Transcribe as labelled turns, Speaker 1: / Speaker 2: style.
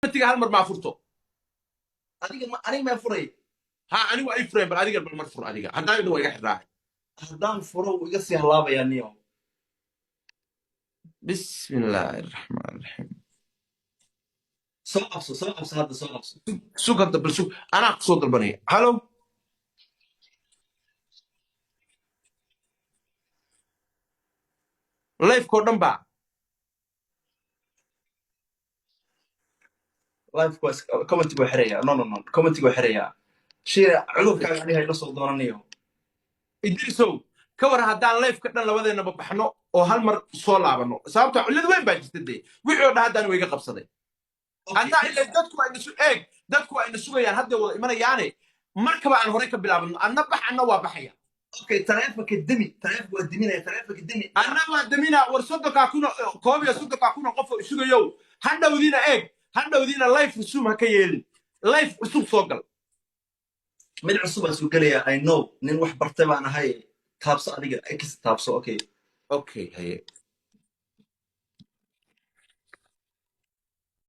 Speaker 1: tiga hal mar ma furto
Speaker 2: aniga ma furay
Speaker 1: ha anigu ay fureen bal adiga bal mar fur adiga haddaan idho iga xidhaa
Speaker 2: haddaan furo wuu iga sii halaabayaa niyo
Speaker 1: bismillaahi raxmaani raxiim
Speaker 2: soo qabso hadda soo qabso
Speaker 1: sug hadda bal sug anaa ku soo dalbanaya hallow lifekoo dhan baa
Speaker 2: commentigu waa xirayaa no commentigu waa xirayaa shiira cudurkaaga aniga ila soo doonanayo
Speaker 1: idrisow ka war haddaan lifeka dhan labadeennaba baxno oo hal mar soo laabano sababta cillad weyn baa jirta dee wixii oo dhan haddaan wayga qabsaday haddaa ila dadku waa ina sugayaan hadday wada imanayaane markaba aan horey ka bilaabano adna bax anna waa baxaya
Speaker 2: okay taleefanka demi taleefanka waa deminaya taleefanka demi
Speaker 1: anna waa demina war soddonkaa kuna koob iyo soddonkaa kuna qof oo isugayow hadhowdiina life cusub ha ka yeelin life cusub soo gal
Speaker 2: mid cusub aan soo gelayaa I know nin wax bartay baan ahay taabso adiga x taabso okay
Speaker 1: haye